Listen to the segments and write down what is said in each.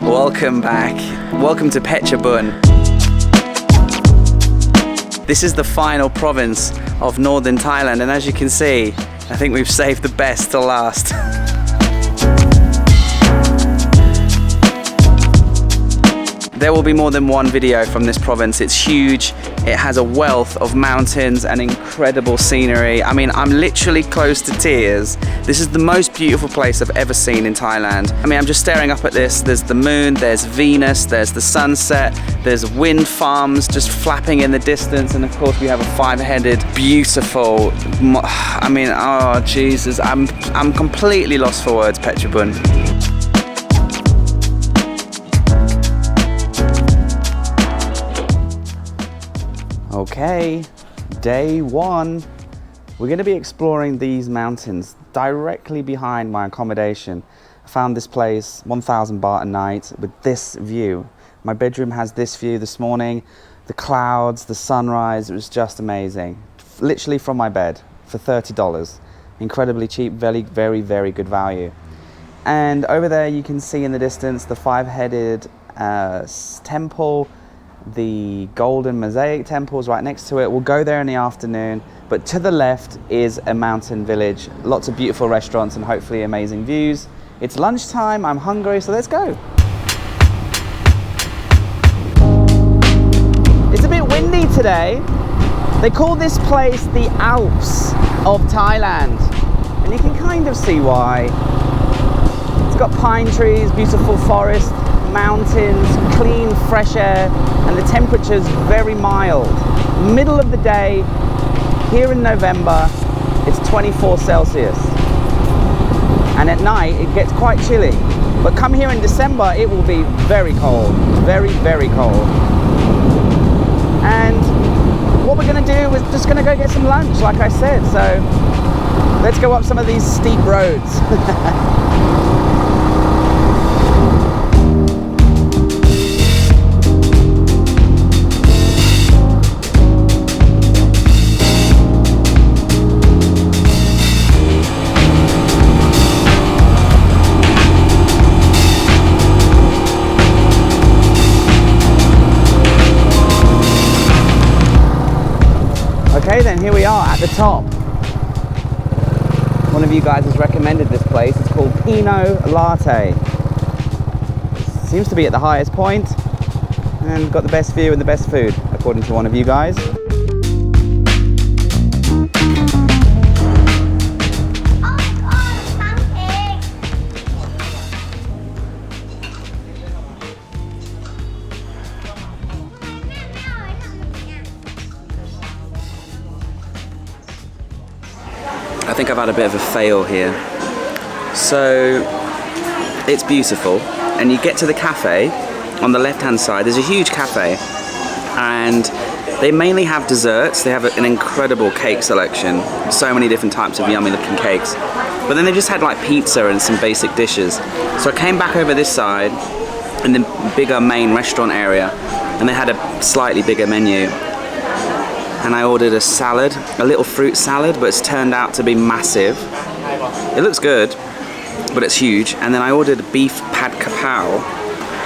Welcome back. Welcome to Phetchabun. This is the final province of Northern Thailand, and as you can see, I think we've saved the best to last. There will be more than one video from this province. It's huge. It has a wealth of mountains and incredible scenery. I mean, I'm literally close to tears. This is the most beautiful place I've ever seen in Thailand. I mean, I'm just staring up at this. There's the moon, there's Venus, there's the sunset, there's wind farms just flapping in the distance, and of course we have a five-headed, beautiful, I mean, oh Jesus, I'm completely lost for words, Phetchabun. Okay, day one. We're going to be exploring these mountains directly behind my accommodation. I found this place, 1,000 baht a night, with this view. My bedroom has this view this morning, the clouds, the sunrise. It was just amazing. Literally from my bed for $30. Incredibly cheap, very, very, very good value. And over there you can see in the distance the five-headed temple. The golden mosaic temples right next to it. We'll go there in the afternoon, but to the left is a mountain village, lots of beautiful restaurants and hopefully amazing views. It's lunchtime, I'm hungry, so let's go. It's a bit windy today. They call this place the Alps of Thailand, and you can kind of see why. It's got pine trees, beautiful forest, mountains, clean fresh air, and the temperature's very mild. Middle of the day, here in November, it's 24 Celsius. And at night, it gets quite chilly. But come here in December, it will be very cold. Very, very cold. And what we're gonna do is just gonna go get some lunch, like I said. So let's go up some of these steep roads. Okay, then here we are at the top. One of you guys has recommended this place. It's called Pinot Latte. Seems to be at the highest point and got the best view and the best food, according to one of you guys. I think I've had a bit of a fail here. So it's beautiful, and you get to the cafe on the left hand side. There's a huge cafe, and they mainly have desserts. They have an incredible cake selection, so many different types of yummy looking cakes, but then they just had like pizza and some basic dishes. So I came back over this side in the bigger main restaurant area, and they had a slightly bigger menu. And I ordered a salad, a little fruit salad, but it's turned out to be massive. It looks good, but it's huge. And then I ordered beef pad kapow,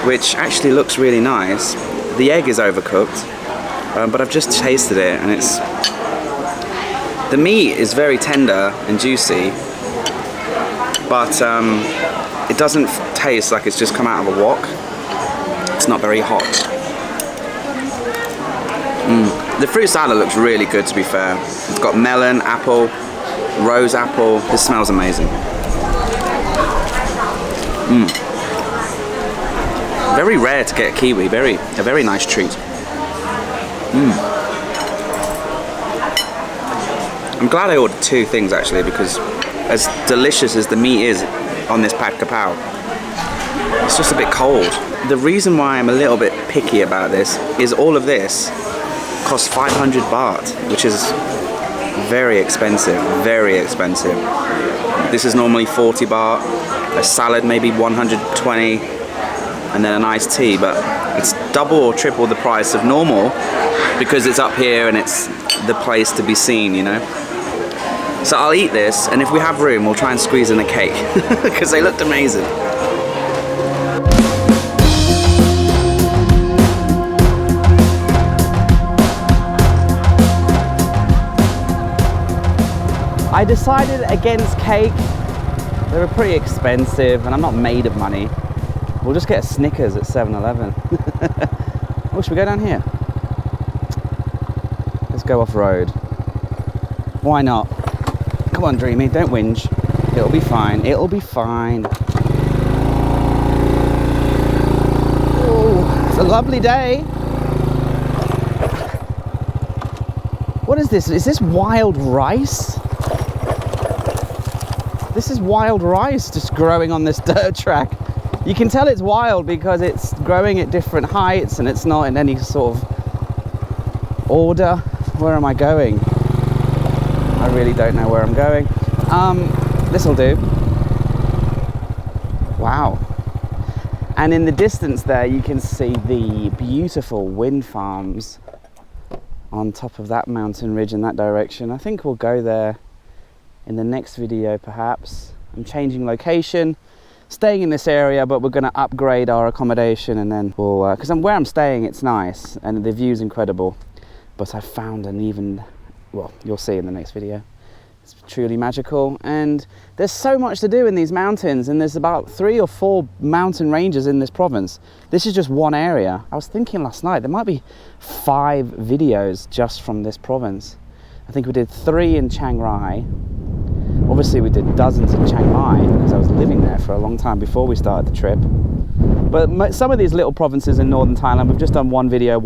which actually looks really nice. The egg is overcooked, but I've just tasted it, and the meat is very tender and juicy, but it doesn't taste like it's just come out of a wok. It's not very hot. The fruit salad looks really good, to be fair. It's got melon, apple, rose apple. This smells amazing. Very rare to get a kiwi. A very nice treat. I'm glad I ordered two things actually, because as delicious as the meat is on this pad kapow, it's just a bit cold. The reason why I'm a little bit picky about this is all of this costs 500 baht, which is very expensive, very expensive. This is normally 40 baht, a salad maybe 120, and then an iced tea, but it's double or triple the price of normal because it's up here and it's the place to be seen, you know. So I'll eat this, and if we have room, we'll try and squeeze in a cake because they looked amazing. decided against cake. They were pretty expensive and I'm not made of money. We'll just get a Snickers at 7-Eleven. Oh, should we go down here? Let's go off-road. Why not? Come on, Dreamy, don't whinge. It'll be fine, it'll be fine. Oh, it's a lovely day. What is this? Is this wild rice? This is wild rice just growing on this dirt track. You can tell it's wild because it's growing at different heights and it's not in any sort of order. Where am I going? I really don't know where I'm going. This'll do. Wow. And in the distance there you can see the beautiful wind farms on top of that mountain ridge in that direction. I think we'll go there in the next video perhaps. I'm changing location, staying in this area, but we're going to upgrade our accommodation and then we'll, because where I'm staying it's nice and the view's incredible, but I found an even, well, you'll see in the next video. It's truly magical and there's so much to do in these mountains and there's about 3 or 4 mountain ranges in this province. This is just one area. I was thinking last night there might be 5 videos just from this province. I think we did 3 in Chiang Rai. Obviously we did dozens in Chiang Mai because I was living there for a long time before we started the trip. But some of these little provinces in Northern Thailand, we've just done one video.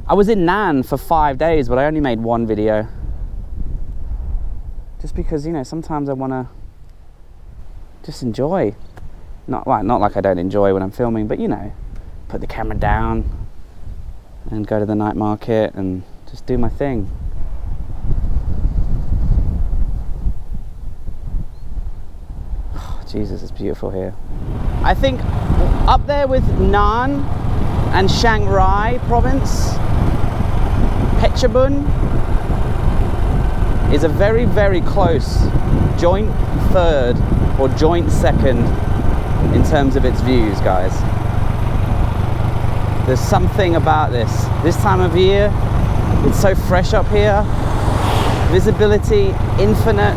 I was in Nan for 5 days, but I only made 1 video. Just because, you know, sometimes I want to just enjoy. Not like I don't enjoy when I'm filming, but you know, put the camera down and go to the night market and just do my thing. Oh, Jesus, it's beautiful here. I think up there with Nan and Chiang Rai province, Phetchabun is a very, very close joint third or joint second in terms of its views, guys. There's something about this time of year. It's so fresh up here. Visibility infinite,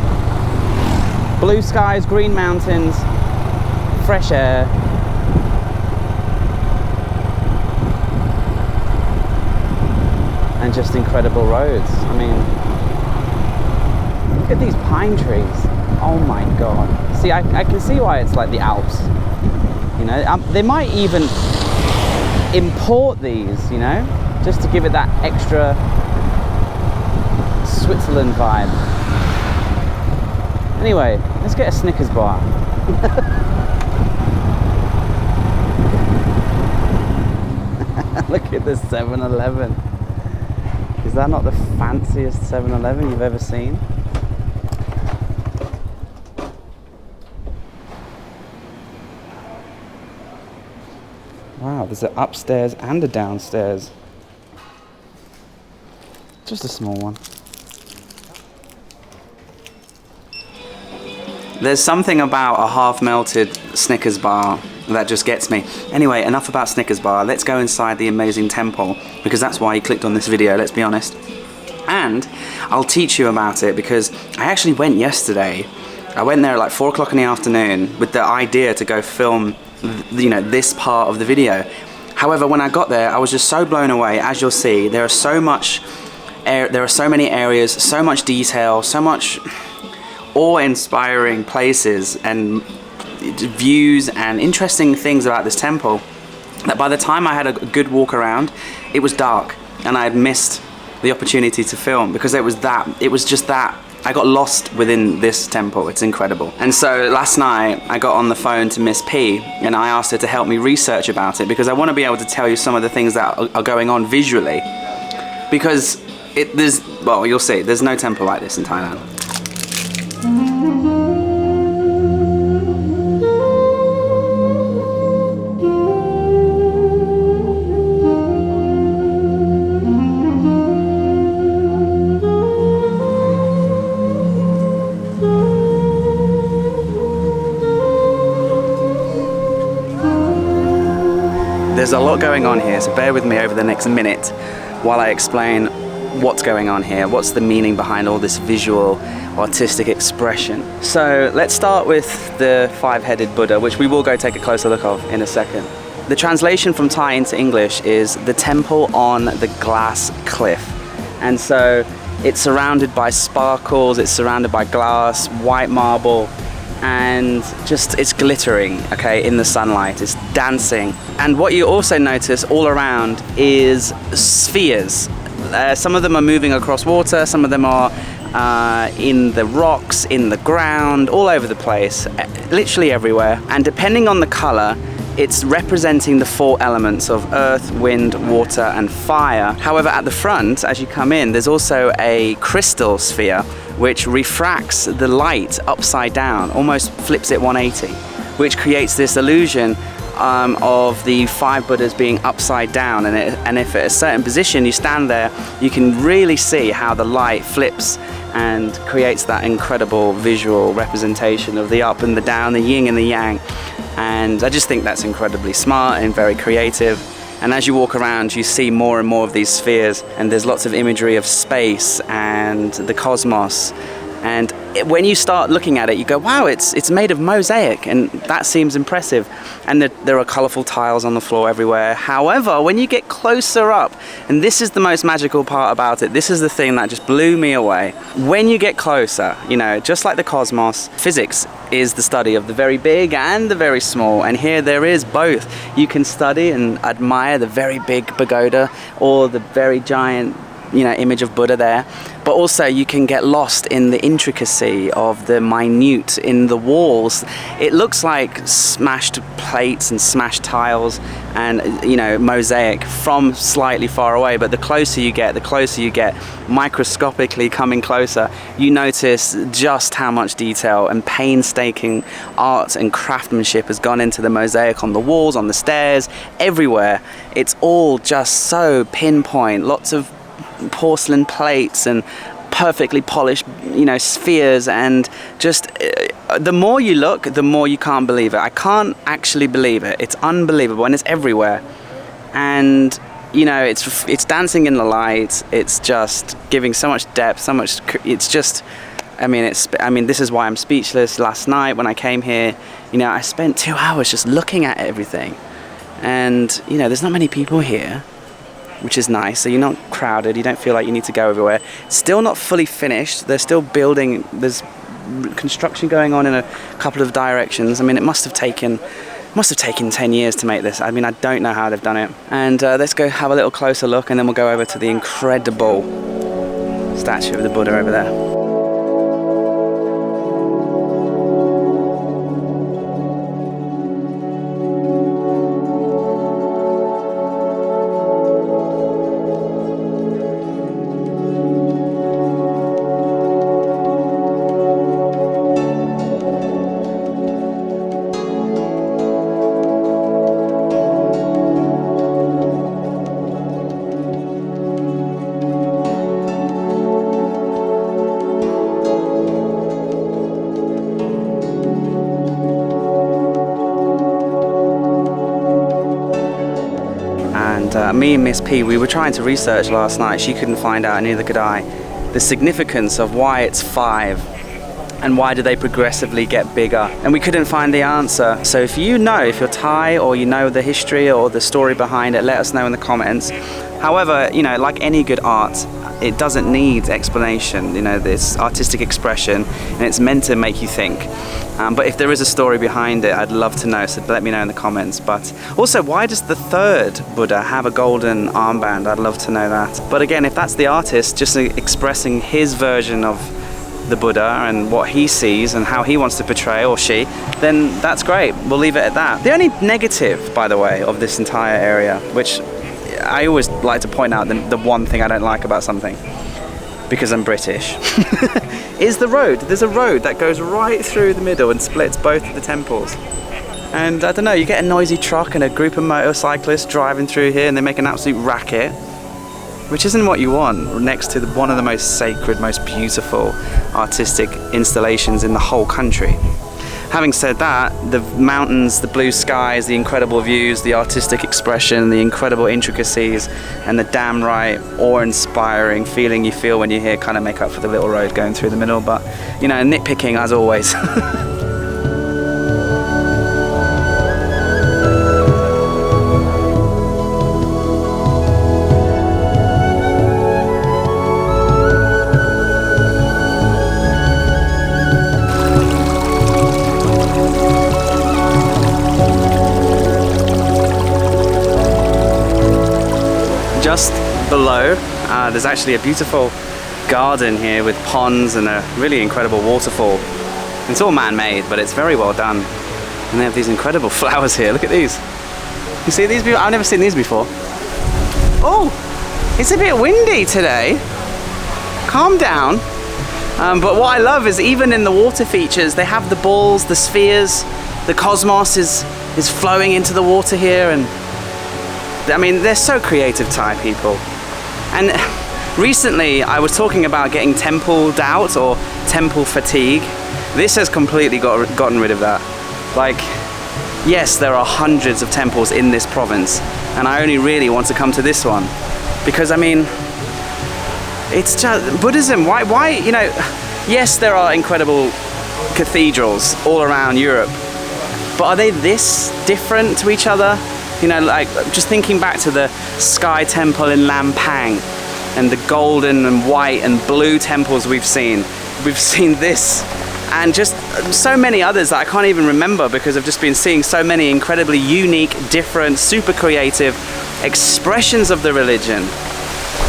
blue skies, green mountains, fresh air. And just incredible roads. I mean, look at these pine trees. Oh my God. See, I can see why it's like the Alps. You know, they might even import these, you know, just to give it that extra Switzerland vibe. Anyway, let's get a Snickers bar. Look at this 7-Eleven. Is that not the fanciest 7-Eleven you've ever seen? Wow, there's an upstairs and a downstairs. Just a small one. There's something about a half-melted Snickers bar that just gets me. Anyway, enough about Snickers bar. Let's go inside the amazing temple, because that's why you clicked on this video, let's be honest. And I'll teach you about it, because I actually went yesterday. I went there at like 4 o'clock in the afternoon with the idea to go film, you know, this part of the video. However, when I got there, I was just so blown away. As you'll see, there are so many areas, so much detail, so much awe-inspiring places and views and interesting things about this temple that by the time I had a good walk around, it was dark and I had missed the opportunity to film because it was just that I got lost within this temple. It's incredible. And so last night I got on the phone to Miss P and I asked her to help me research about it because I want to be able to tell you some of the things that are going on visually, because well, you'll see, there's no temple like this in Thailand. There's a lot going on here, so bear with me over the next minute while I explain what's going on here, what's the meaning behind all this visual artistic expression. So let's start with the five-headed Buddha, which we will go take a closer look of in a second. The translation from Thai into English is the temple on the glass cliff. And so it's surrounded by sparkles, it's surrounded by glass, white marble, and just it's glittering, okay, in the sunlight, it's dancing. And what you also notice all around is spheres. Some of them are moving across water, some of them are in the rocks, in the ground, all over the place, literally everywhere. And depending on the color, it's representing the four elements of earth, wind, water, and fire. However, at the front, as you come in, there's also a crystal sphere which refracts the light upside down, almost flips it 180, which creates this illusion of the five Buddhas being upside down. And if at a certain position you stand there, you can really see how the light flips and creates that incredible visual representation of the up and the down, the yin and the yang. And I just think that's incredibly smart and very creative. And as you walk around, you see more and more of these spheres, and there's lots of imagery of space and the cosmos. And when you start looking at it, you go, wow, it's made of mosaic, and that seems impressive. And there are colorful tiles on the floor everywhere. However, when you get closer up, and this is the most magical part about it, this is the thing that just blew me away. When you get closer, you know, just like the cosmos, physics is the study of the very big and the very small. And here there is both. You can study and admire the very big pagoda or the very giant, you know, image of Buddha there, but also you can get lost in the intricacy of the minute in the walls. It looks like smashed plates and smashed tiles and, you know, mosaic from slightly far away, but the closer you get, microscopically coming closer, you notice just how much detail and painstaking art and craftsmanship has gone into the mosaic on the walls, on the stairs, everywhere. It's all just so pinpoint, lots of porcelain plates and perfectly polished, you know, spheres, and just the more you look, the more you can't believe it. I can't actually believe it. It's unbelievable, and it's everywhere. And you know, it's dancing in the light. It's just giving so much depth, so much. It's just, I mean, this is why I'm speechless. Last night when I came here, you know, I spent 2 hours just looking at everything, and you know, there's not many people here, which is nice, so you're not crowded, you don't feel like you need to go everywhere. Still not fully finished, they're still building, there's construction going on in a couple of directions. I mean, it must have taken 10 years to make this. I mean, I don't know how they've done it. And let's go have a little closer look, and then we'll go over to the incredible statue of the Buddha over there. Me and Miss P, we were trying to research last night. She couldn't find out, and neither could I, the significance of why it's 5 and why do they progressively get bigger, and we couldn't find the answer. So if you know, if you're Thai or you know the history or the story behind it, let us know in the comments. However, you know, like any good art, it doesn't need explanation. You know, this artistic expression, and it's meant to make you think. But if there is a story behind it, I'd love to know, so let me know in the comments. But also, why does the third Buddha have a golden armband? I'd love to know that. But again, if that's the artist just expressing his version of the Buddha and what he sees and how he wants to portray, or she, then that's great. We'll leave it at that. The only negative, by the way, of this entire area, which I always like to point out, the one thing I don't like about something, because I'm British, is the road. There's a road that goes right through the middle and splits both of the temples. And I don't know, you get a noisy truck and a group of motorcyclists driving through here, and they make an absolute racket, which isn't what you want next to one of the most sacred, most beautiful artistic installations in the whole country. having said that, the mountains, the blue skies, the incredible views, the artistic expression, the incredible intricacies, and the damn right awe-inspiring feeling you feel when you're here kind of make up for the little road going through the middle. But, you know, nitpicking as always. Just below, there's actually a beautiful garden here with ponds and a really incredible waterfall. It's all man-made, but it's very well done. And they have these incredible flowers here. Look at these. You see these? I've never seen these before. Oh, it's a bit windy today. Calm down. But what I love is even in the water features, they have the balls, the spheres, the cosmos is flowing into the water here, and I mean, they're so creative Thai people. And recently I was talking about getting templed out or temple fatigue. This has completely gotten rid of that. Like, yes, there are hundreds of temples in this province, and I only really want to come to this one because, I mean, it's just Buddhism. Why, you know, yes, there are incredible cathedrals all around Europe, but are they this different to each other? You know, like just thinking back to the Sky Temple in Lampang and the golden and white and blue temples we've seen this and just so many others that I can't even remember because I've just been seeing so many incredibly unique, different, super creative expressions of the religion.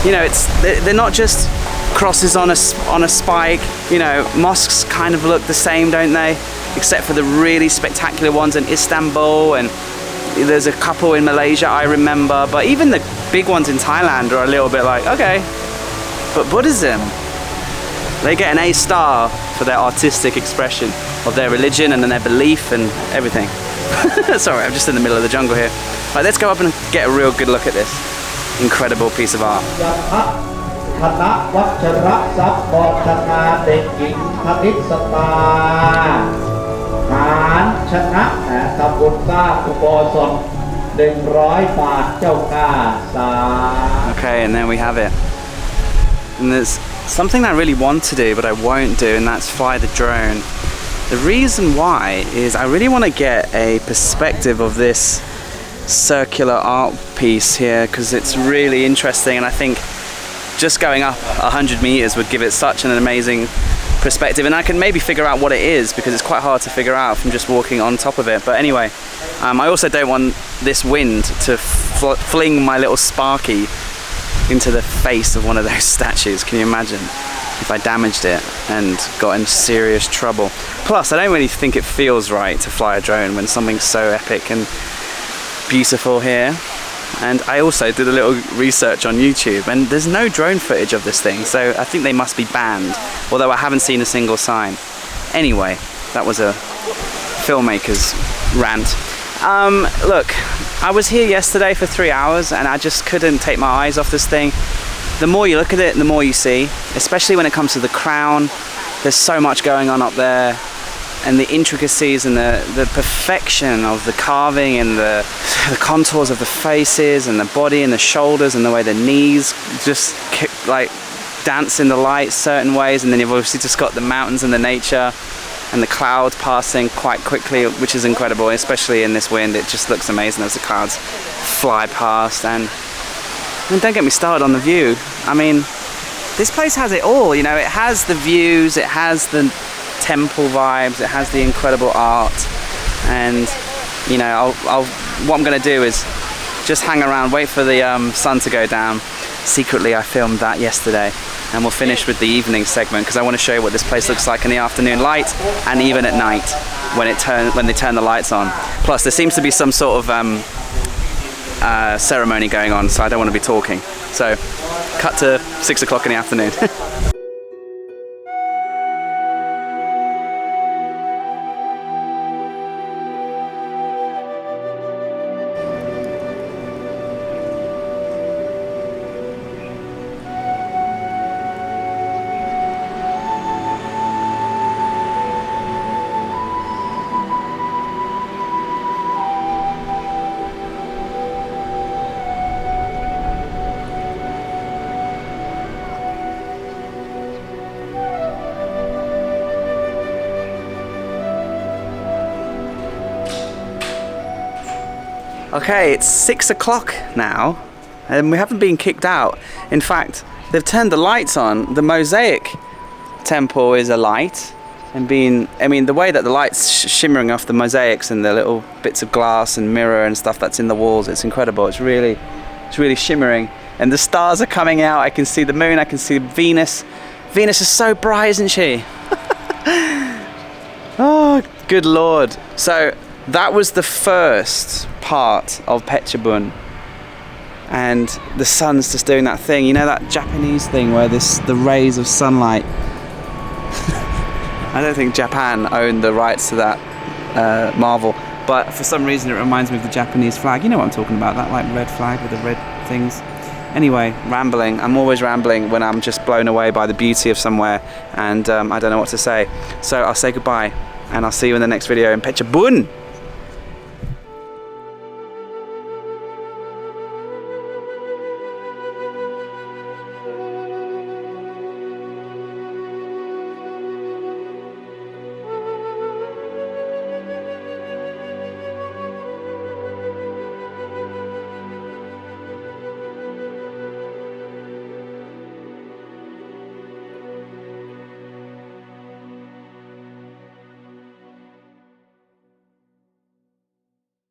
You know, they're not just crosses on a spike. You know, mosques kind of look the same, don't they? Except for the really spectacular ones in Istanbul, and there's a couple in Malaysia I remember, but even the big ones in Thailand are a little bit like, okay. But Buddhism, they get an A star for their artistic expression of their religion and then their belief and everything. Sorry, I'm just in the middle of the jungle here. Right, let's go up and get a real good look at this incredible piece of art. Okay, and there we have it. And there's something I really want to do but I won't do, and that's fly the drone. The reason why is I really want to get a perspective of this circular art piece here because it's really interesting, and I think just going up 100 meters would give it such an amazing perspective, and I can maybe figure out what it is because it's quite hard to figure out from just walking on top of it. But anyway, I also don't want this wind to fling my little Sparky into the face of one of those statues. Can you imagine if I damaged it and got in serious trouble? Plus, I don't really think it feels right to fly a drone when something's so epic and beautiful here. And I also did a little research on YouTube, and there's no drone footage of this thing, so I think they must be banned, although I haven't seen a single sign. Anyway, that was a filmmaker's rant. Look, I was here yesterday for 3 hours and I just couldn't take my eyes off this thing. The more you look at it, the more you see, especially when it comes to the crown. There's so much going on up there, and the intricacies and the perfection of the carving and the contours of the faces and the body and the shoulders and the way the knees just like dance in the light certain ways. And then you've obviously just got the mountains and the nature and the clouds passing quite quickly, which is incredible, especially in this wind. It just looks amazing as the clouds fly past. And don't get me started on the view. I mean, this place has it all, you know. It has the views, it has the temple vibes, it has the incredible art, and you know, what I'm going to do is just hang around, wait for the sun to go down. Secretly I filmed that yesterday, and we'll finish with the evening segment because I want to show you what this place looks like in the afternoon light and even at night when they turn the lights on. Plus there seems to be some sort of ceremony going on, so I don't want to be talking. So cut to 6 o'clock in the afternoon. Okay, it's 6 o'clock now, and we haven't been kicked out. In fact, they've turned the lights on. The mosaic temple is alight, and I mean, the way that the light's shimmering off the mosaics and the little bits of glass and mirror and stuff that's in the walls, it's incredible. It's really shimmering, and the stars are coming out. I can see the moon, I can see Venus. Venus is so bright, isn't she? Oh, good Lord. So that was the first part of Phetchabun, and the sun's just doing that thing, you know, that Japanese thing where the rays of sunlight. I don't think Japan owned the rights to that marvel, but for some reason it reminds me of the Japanese flag. You know what I'm talking about, that like red flag with the red things. Anyway, rambling. I'm always rambling when I'm just blown away by the beauty of somewhere, and I don't know what to say. So I'll say goodbye, and I'll see you in the next video in Phetchabun.